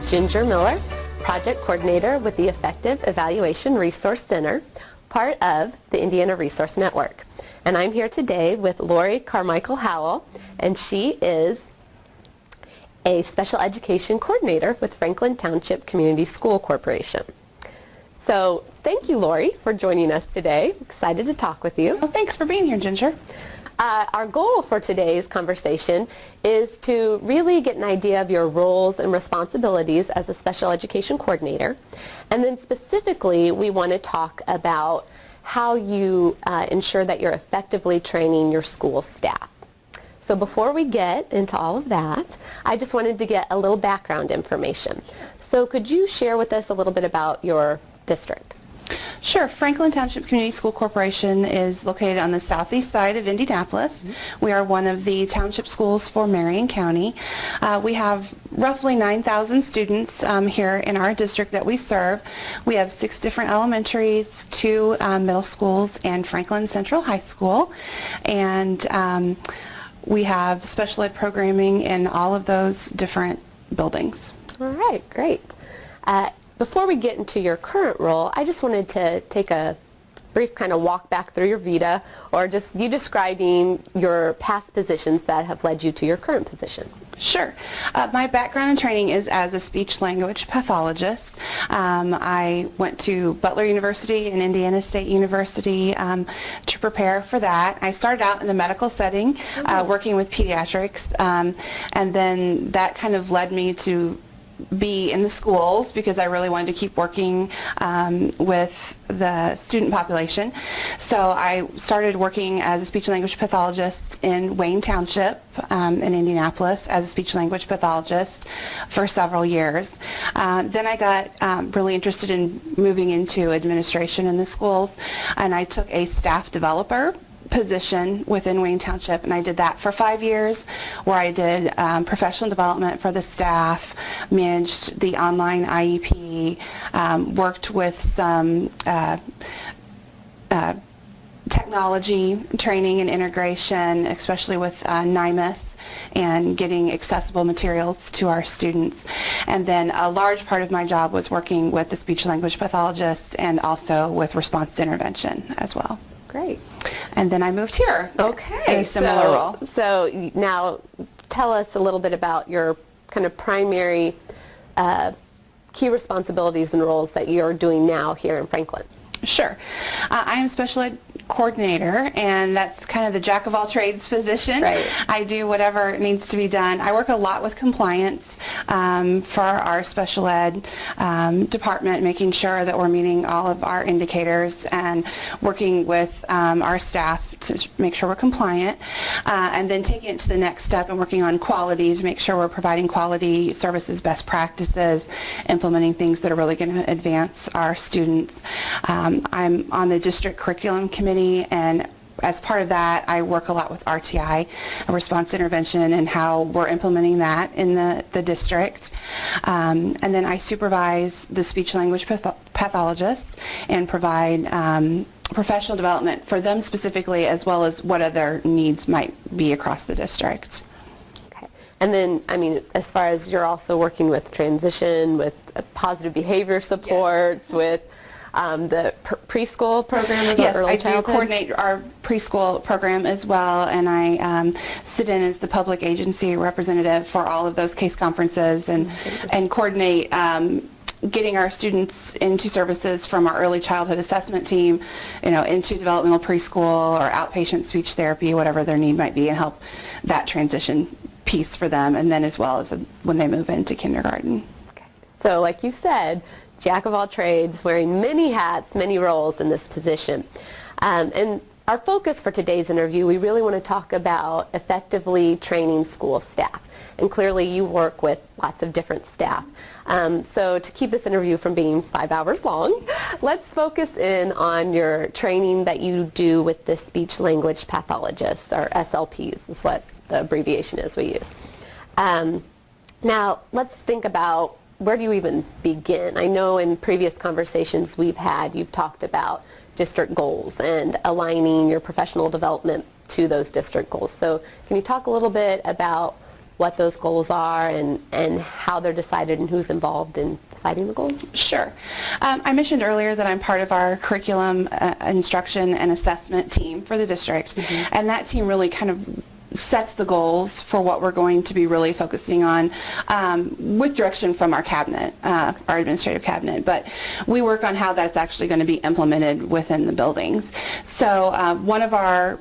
Ginger Miller, Project Coordinator with the Effective Evaluation Resource Center, part of the Indiana Resource Network. And I'm here today with Lori Carmichael-Howell, and she is a Special Education Coordinator with Franklin Township Community School Corporation. So thank you, Lori, for joining us today. Excited to talk with you. Well, thanks for being here, Ginger. Our goal for today's conversation is to really get an idea of your roles and responsibilities as a special education coordinator. And then specifically, we want to talk about how you ensure that you're effectively training your school staff. So before we get into all of that, I just wanted to get a little background information. So could you share with us a little bit about your district? Sure. Franklin Township Community School Corporation is located on the southeast side of Indianapolis. Mm-hmm. We are one of the township schools for Marion County. We have roughly 9,000 students here in our district that we serve. We have 6 different elementaries, 2 middle schools, and Franklin Central High School. And we have special ed programming in all of those different buildings. All right, great. Before we get into your current role, I just wanted to take a brief kind of walk back through your vita, or just you describing your past positions that have led you to your current position. Sure. My background and training is as a speech-language pathologist. I went to Butler University and Indiana State University to prepare for that. I started out in the medical setting, working with pediatrics, and then that kind of led me to be in the schools because I really wanted to keep working with the student population. So I started working as a speech-language pathologist in Wayne Township in Indianapolis as a speech-language pathologist for several years. Then I got really interested in moving into administration in the schools, and I took a staff developer position within Wayne Township, and I did that for 5 years, where I did professional development for the staff, managed the online IEP, worked with some technology training and integration, especially with NIMUS and getting accessible materials to our students. And then a large part of my job was working with the speech-language pathologists and also with response to intervention as well. Great. And then I moved here. Okay. In a similar role. So now tell us a little bit about your kind of primary key responsibilities and roles that you're doing now here in Franklin. Sure. I am special ed coordinator, and that's kind of the jack of all trades position. Right. I do whatever needs to be done. I work a lot with compliance for our special ed department, making sure that we're meeting all of our indicators and working with our staff to make sure we're compliant, and then taking it to the next step and working on quality to make sure we're providing quality services, best practices, implementing things that are really going to advance our students. I'm on the district curriculum committee, and as part of that, I work a lot with RTI, response intervention, and how we're implementing that in the district. And then I supervise the speech-language pathologists and provide professional development for them specifically, as well as what other needs might be across the district. Okay. And then, I mean, as far as you're also working with transition, with positive behavior supports, yes, with the preschool program as well? Yes, I do coordinate our preschool program as well, and I sit in as the public agency representative for all of those case conferences and coordinate getting our students into services from our early childhood assessment team, into developmental preschool or outpatient speech therapy, whatever their need might be, and help that transition piece for them, and then as well as when they move into kindergarten. Okay. So like you said, jack of all trades, wearing many hats, many roles in this position. And our focus for today's interview, we really want to talk about effectively training school staff. And clearly you work with lots of different staff. So to keep this interview from being 5 hours long, let's focus in on your training that you do with the speech language pathologists, or SLPs is what the abbreviation is we use. Now let's think about, where do you even begin? I know in previous conversations we've had, you've talked about district goals and aligning your professional development to those district goals. So can you talk a little bit about what those goals are and how they're decided and who's involved in deciding the goals? Sure. I mentioned earlier that I'm part of our curriculum, instruction, and assessment team for the district, and that team really kind of sets the goals for what we're going to be really focusing on with direction from our cabinet, our administrative cabinet, but we work on how that's actually going to be implemented within the buildings. So one of our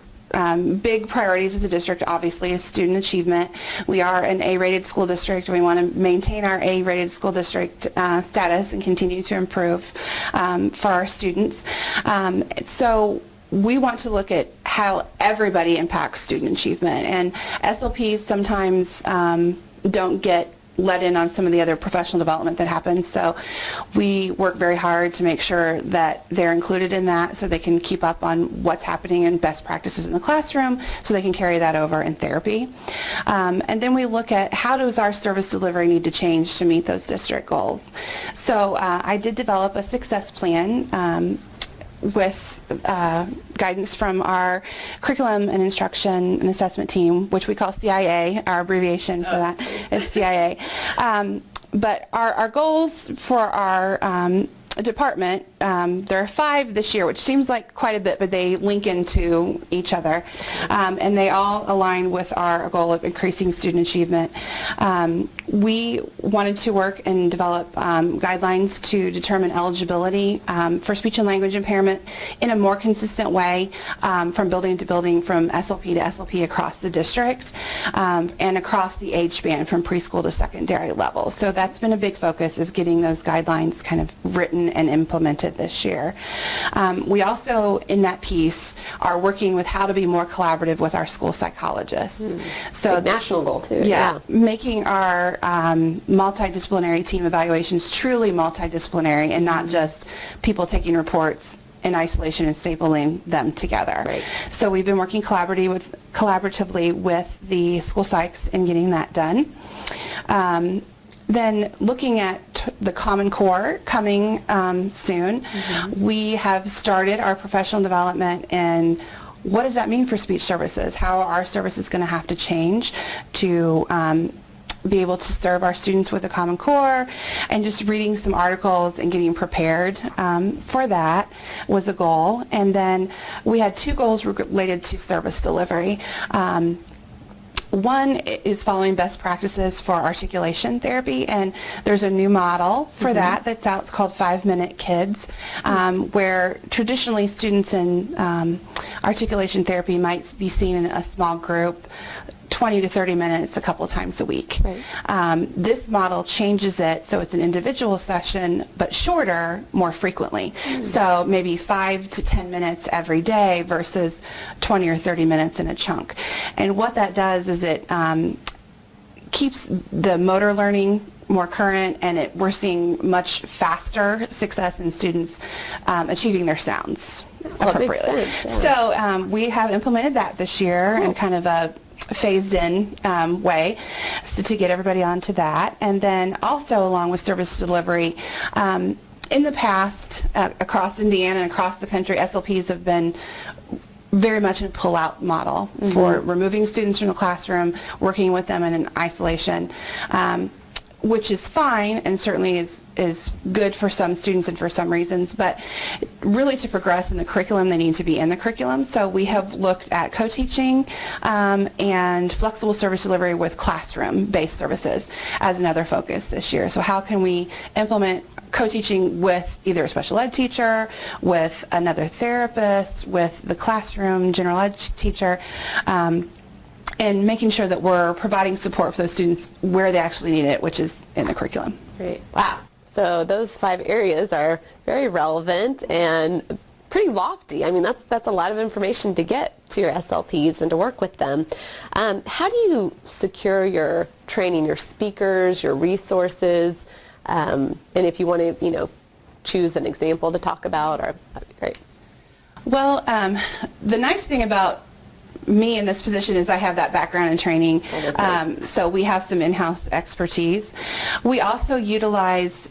big priorities as a district obviously is student achievement. We are an A-rated school district. We want to maintain our A-rated school district status and continue to improve for our students. So we want to look at how everybody impacts student achievement, and SLPs sometimes don't get let in on some of the other professional development that happens, so we work very hard to make sure that they're included in that so they can keep up on what's happening in best practices in the classroom so they can carry that over in therapy. And then we look at how does our service delivery need to change to meet those district goals. So I did develop a success plan with guidance from our curriculum and instruction and assessment team, which we call CIA. Our abbreviation for that is CIA. But our goals for our department, there are 5 this year, which seems like quite a bit, but they link into each other, and they all align with our goal of increasing student achievement. We wanted to work and develop guidelines to determine eligibility for speech and language impairment in a more consistent way from building to building, from SLP to SLP across the district, and across the age span from preschool to secondary level. So that's been a big focus, is getting those guidelines kind of written and implemented this year. We also, in that piece, are working with how to be more collaborative with our school psychologists. So big national goal too. Yeah, making our multidisciplinary team evaluations truly multidisciplinary and not just people taking reports in isolation and stapling them together. Right. So we've been working collaboratively with the school psychs in getting that done. Then looking at the Common Core coming soon, we have started our professional development in what does that mean for speech services? How are our services going to have to change to be able to serve our students with a Common Core, and just reading some articles and getting prepared for that was a goal. And then we had 2 goals related to service delivery. One is following best practices for articulation therapy, and there's a new model for that that's out. It's called 5-Minute Kids, where traditionally students in articulation therapy might be seen in a small group, 20 to 30 minutes a couple times a week. Right. This model changes it so it's an individual session, but shorter more frequently. So maybe 5 to 10 minutes every day versus 20 or 30 minutes in a chunk. And what that does is it keeps the motor learning more current, and we're seeing much faster success in students achieving their sounds appropriately. So we have implemented that this year in kind of a phased-in way, so to get everybody onto that. And then also, along with service delivery, in the past, across Indiana and across the country, SLPs have been very much in a pull-out model for removing students from the classroom, working with them in isolation, which is fine and certainly is good for some students and for some reasons, but really to progress in the curriculum, they need to be in the curriculum. So we have looked at co-teaching and flexible service delivery with classroom-based services as another focus this year. So how can we implement co-teaching with either a special ed teacher, with another therapist, with the classroom general ed teacher, and making sure that we're providing support for those students where they actually need it, which is in the curriculum. Great. Wow. So those 5 areas are very relevant and pretty lofty. I mean, that's a lot of information to get to your SLPs and to work with them. How do you secure your training, your speakers, your resources? And if you want to, choose an example to talk about, that'd be great. Well, the nice thing about me in this position is I have that background in training, so we have some in-house expertise. We also utilize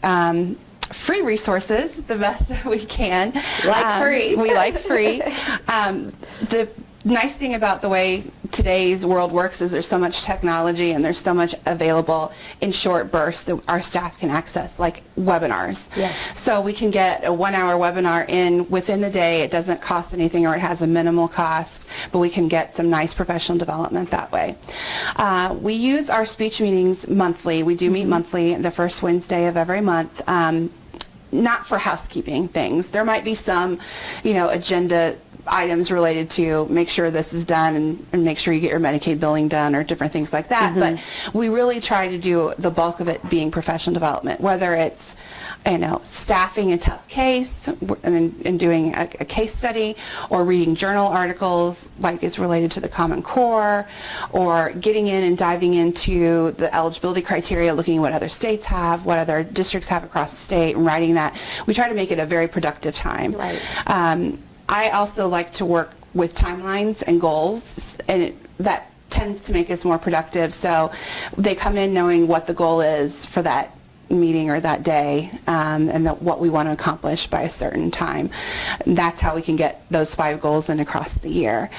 free resources the best that we can. Like free. We like free. The nice thing about the way today's world works is there's so much technology and there's so much available in short bursts that our staff can access, like webinars. Yes. So we can get a 1-hour webinar in within the day. It doesn't cost anything, or it has a minimal cost, but we can get some nice professional development that way. We use our speech meetings monthly. We do meet monthly, the first Wednesday of every month. Not for housekeeping things. There might be some, agenda items related to make sure this is done and make sure you get your Medicaid billing done or different things like that. But we really try to do the bulk of it being professional development, whether it's staffing a tough case and doing a case study, or reading journal articles like it's related to the Common Core, or getting in and diving into the eligibility criteria, looking at what other states have, what other districts have across the state, and writing that. We try to make it a very productive time. Right. I also like to work with timelines and goals, and that tends to make us more productive. So they come in knowing what the goal is for that meeting or that day, and what we want to accomplish by a certain time. That's how we can get those 5 goals in across the year,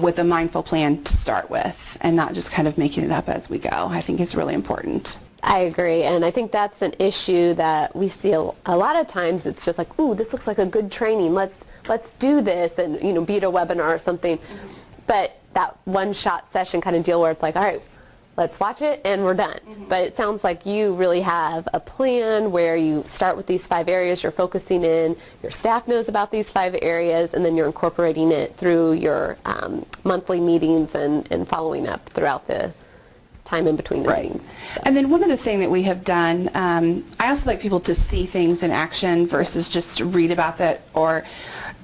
with a mindful plan to start with, and not just kind of making it up as we go. I think it's really important. I agree, and I think that's an issue that we see a lot of times. It's just like, ooh, this looks like a good training. Let's do this, and be at a webinar or something. But that one-shot session kind of deal where it's like, all right, let's watch it and we're done. But it sounds like you really have a plan where you start with these 5 areas you're focusing in, your staff knows about these 5 areas, and then you're incorporating it through your monthly meetings and following up throughout the time in between the meetings. So. And then one other thing that we have done, I also like people to see things in action versus just read about it or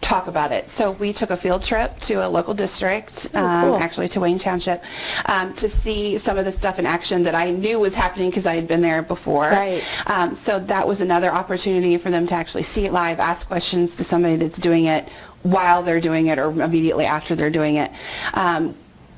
talk about it. So we took a field trip to a local district, cool. actually to Wayne Township, to see some of the stuff in action that I knew was happening because I had been there before. Right. So that was another opportunity for them to actually see it live, ask questions to somebody that's doing it while they're doing it or immediately after they're doing it.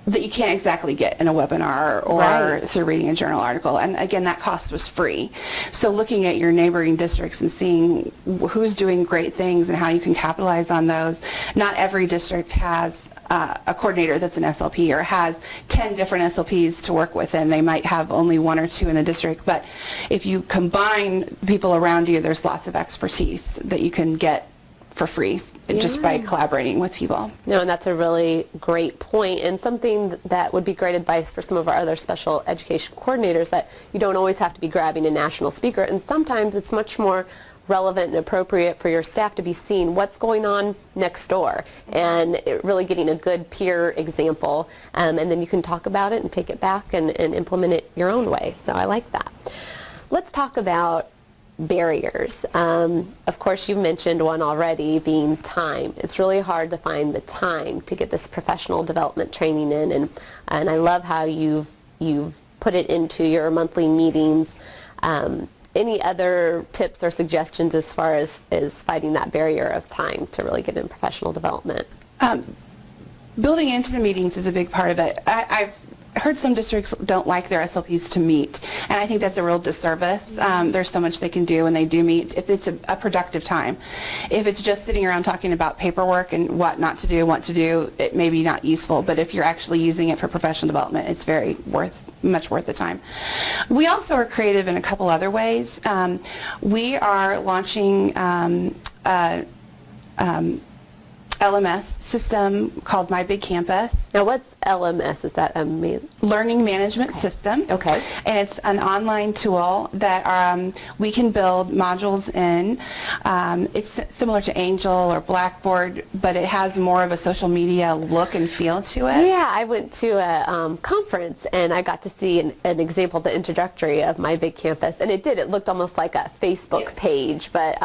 That you can't exactly get in a webinar or right. through reading a journal article. And again, that cost was free. So looking at your neighboring districts and seeing who's doing great things and how you can capitalize on those. Not every district has a coordinator that's an SLP or has 10 different SLPs to work with, and they might have only 1 or 2 in the district. But if you combine people around you, there's lots of expertise that you can get for free. Just by collaborating with people. No, and that's a really great point, and something that would be great advice for some of our other special education coordinators, that you don't always have to be grabbing a national speaker, and sometimes it's much more relevant and appropriate for your staff to be seeing what's going on next door and really getting a good peer example, and then you can talk about it and take it back and implement it your own way. So I like that. Let's talk about barriers. Of course, you mentioned one already, being time. It's really hard to find the time to get this professional development training in, and I love how you've put it into your monthly meetings. Any other tips or suggestions as far as fighting that barrier of time to really get in professional development? Building into the meetings is a big part of it. I've heard some districts don't like their SLPs to meet, and I think that's a real disservice. There's so much they can do when they do meet if it's a productive time. If it's just sitting around talking about paperwork and what not to do, what to do, it may be not useful, but if you're actually using it for professional development, it's very much worth the time. We also are creative in a couple other ways. We are launching LMS system called My Big Campus. Now, what's LMS? Is that a Learning Management System? Okay. And it's an online tool that we can build modules in. It's similar to Angel or Blackboard, but it has more of a social media look and feel to it. Yeah, I went to a conference and I got to see an example, the introductory of My Big Campus, and it looked almost like a Facebook page, but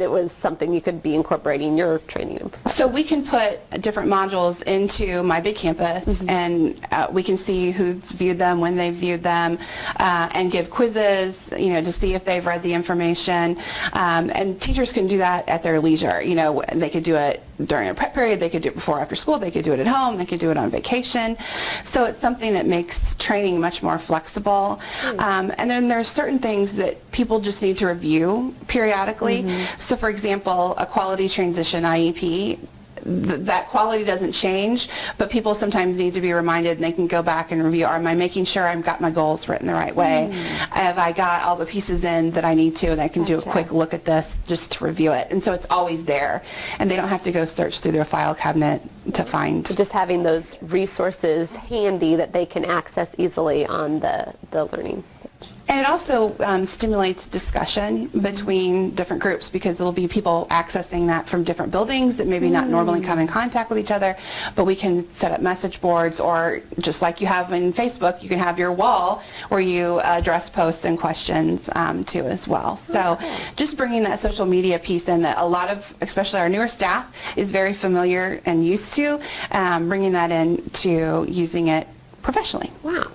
it was something you could be incorporating your training in. So we can put different modules into My Big Campus, and we can see who's viewed them, when they've viewed them, and give quizzes, to see if they've read the information. And teachers can do that at their leisure. They could do it during a prep period, they could do it before or after school, they could do it at home, they could do it on vacation. So it's something that makes training much more flexible. And then there's certain things that people just need to review periodically. So for example, a quality transition IEP, that quality doesn't change, but people sometimes need to be reminded, and they can go back and review, am I making sure I've got my goals written the right way? Have I got all the pieces in that I need to, and I can do a quick look at this just to review it? And so it's always there, and they don't have to go search through their file cabinet to find. So just having those resources handy that they can access easily on the learning page. And it also stimulates discussion between different groups, because there'll be people accessing that from different buildings that maybe not normally come in contact with each other, but we can set up message boards, or just like you have in Facebook, you can have your wall where you address posts and questions too as well. So just bringing that social media piece in that a lot of, especially our newer staff, is very familiar and used to, bringing that in to using it professionally. Wow.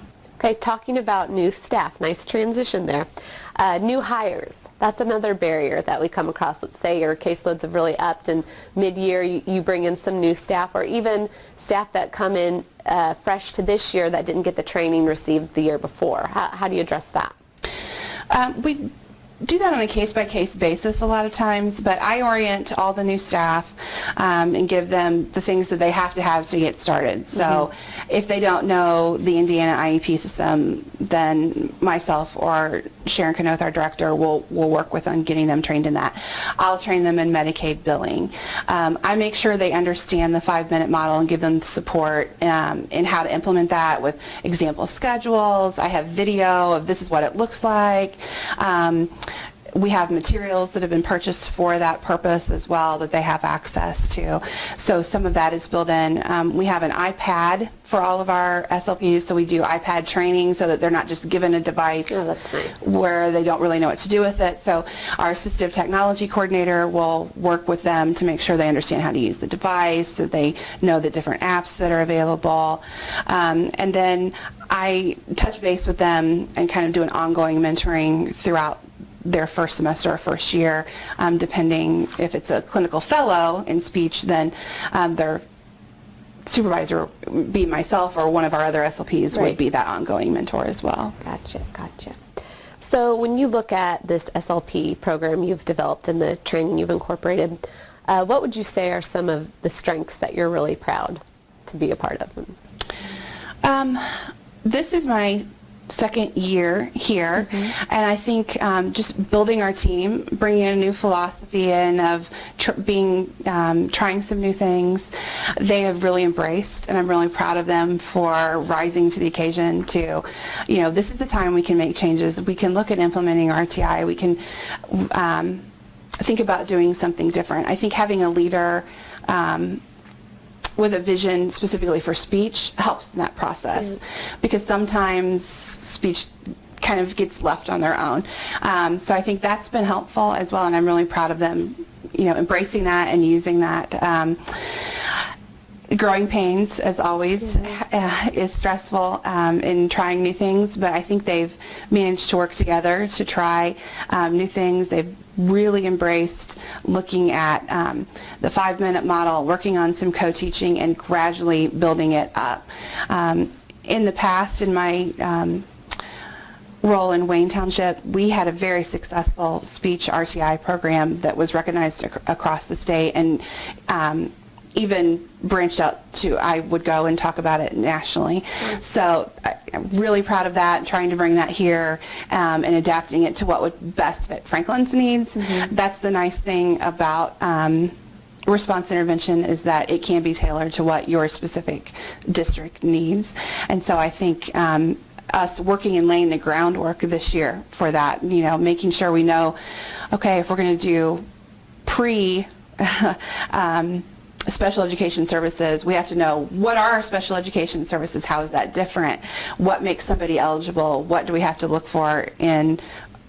Okay, talking about new staff, nice transition there. New hires, that's another barrier that we come across. Let's say your caseloads have really upped, and mid-year you bring in some new staff, or even staff that come in fresh to this year that didn't get the training received the year before. How do you address that? We do that on a case-by-case basis a lot of times, but I orient all the new staff and give them the things that they have to get started. So if they don't know the Indiana IEP system, then myself or Sharon Kanoth, our director, will work with on getting them trained in that. I'll train them in Medicaid billing. I make sure they understand the 5-minute model and give them support in how to implement that with example schedules. I have video of this is what it looks like. We have materials that have been purchased for that purpose as well that they have access to. So some of that is built in. We have an iPad for all of our SLPs, so we do iPad training so that they're not just given a device where they don't really know what to do with it. So our assistive technology coordinator will work with them to make sure they understand how to use the device, that they know the different apps that are available. And then I touch base with them and kind of do an ongoing mentoring throughout their first semester or first year, depending if it's a clinical fellow in speech, then their supervisor, be myself or one of our other SLPs, would be that ongoing mentor as well. Gotcha. So when you look at this SLP program you've developed and the training you've incorporated, what would you say are some of the strengths that you're really proud to be a part of them? This is my second year here, and I think just building our team, bringing a new philosophy in of trying some new things, they have really embraced, and I'm really proud of them for rising to the occasion to, this is the time we can make changes. We can look at implementing RTI. We can think about doing something different. I think having a leader with a vision specifically for speech helps in that process, because sometimes speech kind of gets left on their own. So I think that's been helpful as well, and I'm really proud of them, embracing that and using that. Growing pains, as always, is stressful in trying new things, but I think they've managed to work together to try new things. They've really embraced looking at the 5-minute model, working on some co-teaching, and gradually building it up. In the past, in my role in Wayne Township, we had a very successful speech RTI program that was recognized across the state, and even branched out to, I would go and talk about it nationally. So I'm really proud of that, trying to bring that here and adapting it to what would best fit Franklin's needs. That's the nice thing about response intervention, is that it can be tailored to what your specific district needs. And so I think us working and laying the groundwork this year for that, making sure we know, okay, if we're going to do special education services, we have to know what are our special education services, how is that different, what makes somebody eligible, what do we have to look for in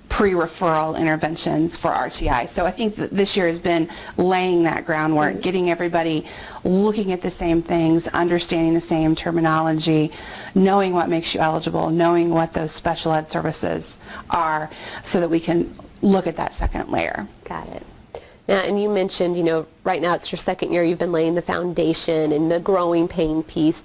pre-referral interventions for RTI. So I think that this year has been laying that groundwork, getting everybody looking at the same things, understanding the same terminology, knowing what makes you eligible, knowing what those special ed services are, so that we can look at that second layer. Got it. And you mentioned, right now it's your second year, you've been laying the foundation and the growing pain piece.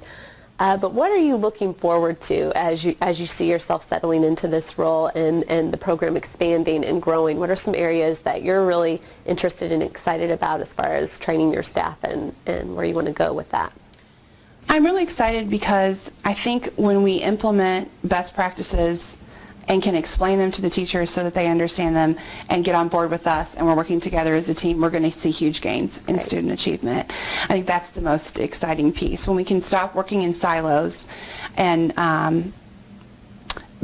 But what are you looking forward to as you see yourself settling into this role and the program expanding and growing? What are some areas that you're really interested and excited about as far as training your staff and where you want to go with that? I'm really excited because I think when we implement best practices and can explain them to the teachers so that they understand them and get on board with us and we're working together as a team, we're going to see huge gains in student achievement. I think that's the most exciting piece. When we can stop working in silos and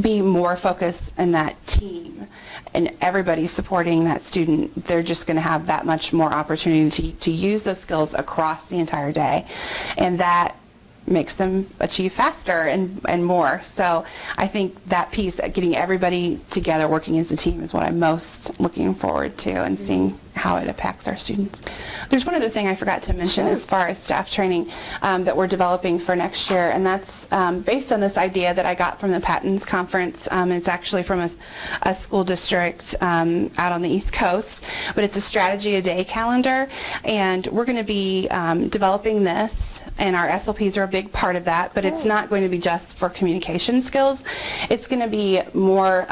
be more focused in that team and everybody supporting that student, they're just going to have that much more opportunity to use those skills across the entire day. And that makes them achieve faster and more. So I think that piece, getting everybody together working as a team, is what I'm most looking forward to and seeing how it impacts our students. There's one other thing I forgot to mention as far as staff training that we're developing for next year, and that's based on this idea that I got from the Patton's conference. It's actually from a school district out on the East Coast, but it's a strategy a day calendar, and we're going to be developing this, and our SLPs are a big part of that, but it's not going to be just for communication skills. It's going to be more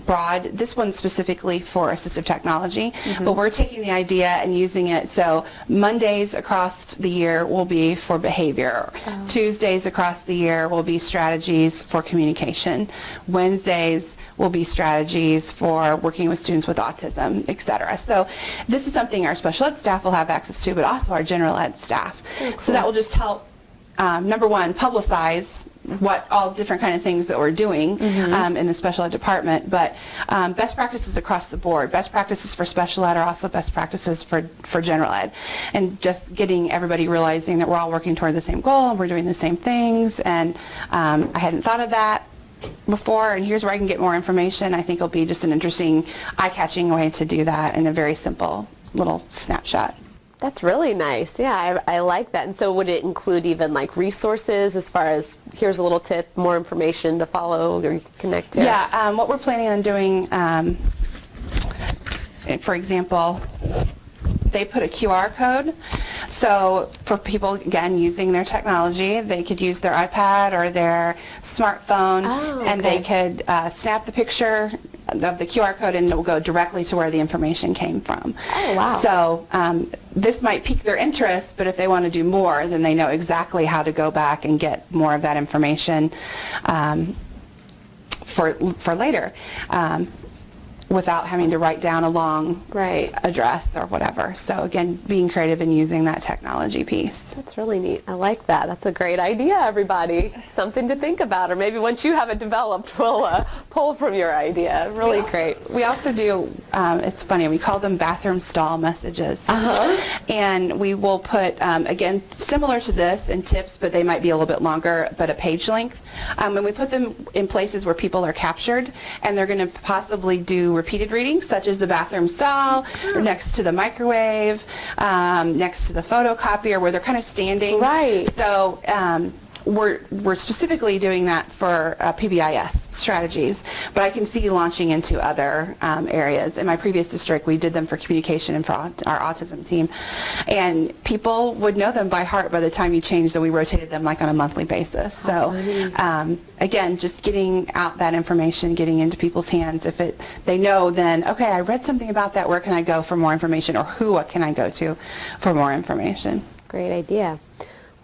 broad. This one's specifically for assistive technology, but we're taking the idea and using it. So Mondays across the year will be for behavior. Tuesdays across the year will be strategies for communication. Wednesdays will be strategies for working with students with autism, etc. So this is something our special ed staff will have access to, but also our general ed staff. Cool. So that will just help, number one, publicize what all different kind of things that we're doing in the special ed department, but best practices across the board. Best practices for special ed are also best practices for general ed, and just getting everybody realizing that we're all working toward the same goal and we're doing the same things. And I hadn't thought of that before, and here's where I can get more information. I think it'll be just an interesting, eye-catching way to do that in a very simple little snapshot. That's really nice. Yeah, I like that. And so would it include even like resources as far as here's a little tip, more information to follow or you can connect to? Yeah, what we're planning on doing, for example, they put a QR code. So for people, again, using their technology, they could use their iPad or their smartphone, and they could snap the picture of the QR code and it will go directly to where the information came from. Oh, wow. So this might pique their interest, but if they want to do more, then they know exactly how to go back and get more of that information for later. Without having to write down a long address or whatever. So again, being creative and using that technology piece. That's really neat. I like that. That's a great idea, everybody. Something to think about, or maybe once you have it developed, we'll pull from your idea. Really great. We also do, it's funny, we call them bathroom stall messages. And we will put, again, similar to this in tips, but they might be a little bit longer, but a page length. And we put them in places where people are captured, and they're going to possibly do repeated readings, such as the bathroom stall, or next to the microwave, next to the photocopier, where they're kind of standing. Right. So we're specifically doing that for PBIS strategies, but I can see launching into other areas. In my previous district, we did them for communication and for our autism team, and people would know them by heart by the time you changed them. We rotated them like on a monthly basis. So again, just getting out that information, getting into people's hands. If they know, then okay, I read something about that, where can I go for more information, or what can I go to for more information? Great idea.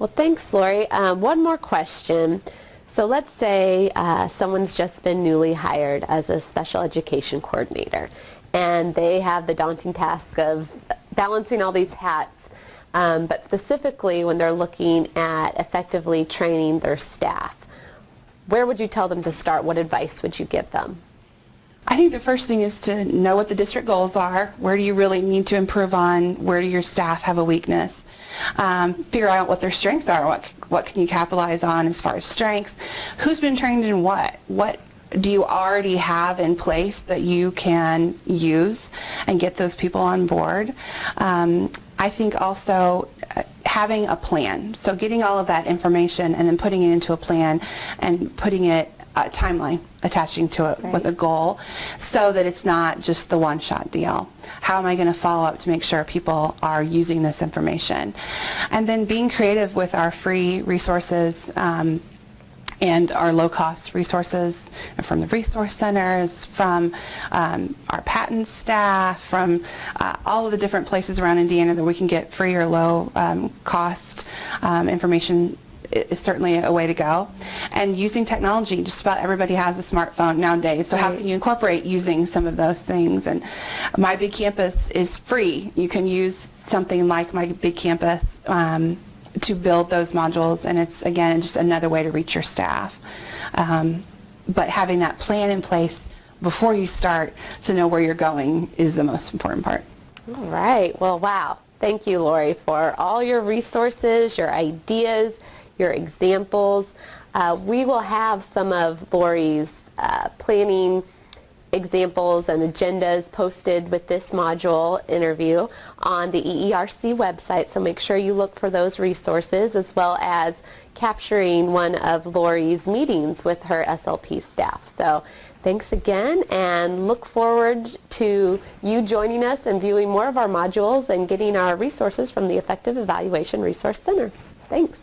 Well, thanks, Lori. One more question. So let's say someone's just been newly hired as a special education coordinator, and they have the daunting task of balancing all these hats, but specifically when they're looking at effectively training their staff. Where would you tell them to start? What advice would you give them? I think the first thing is to know what the district goals are. Where do you really need to improve on? Where do your staff have a weakness? Figure out what their strengths are. What can you capitalize on as far as strengths? Who's been trained in what? What do you already have in place that you can use and get those people on board? I think also having a plan. So getting all of that information and then putting it into a plan and putting it timeline attaching to it with a goal, so that it's not just the one-shot deal. How am I going to follow up to make sure people are using this information? And then being creative with our free resources and our low-cost resources from the resource centers, from our patent staff, from all of the different places around Indiana that we can get free or low-cost information is certainly a way to go. And using technology, just about everybody has a smartphone nowadays, so how can you incorporate using some of those things? And My Big Campus is free. You can use something like My Big Campus to build those modules, and it's, again, just another way to reach your staff. But having that plan in place before you start to know where you're going is the most important part. All right. Well, wow. Thank you, Lori, for all your resources, your ideas, your examples. We will have some of Lori's planning examples and agendas posted with this module interview on the EERC website, so make sure you look for those resources, as well as capturing one of Lori's meetings with her SLP staff. So thanks again, and look forward to you joining us and viewing more of our modules and getting our resources from the Effective Evaluation Resource Center. Thanks.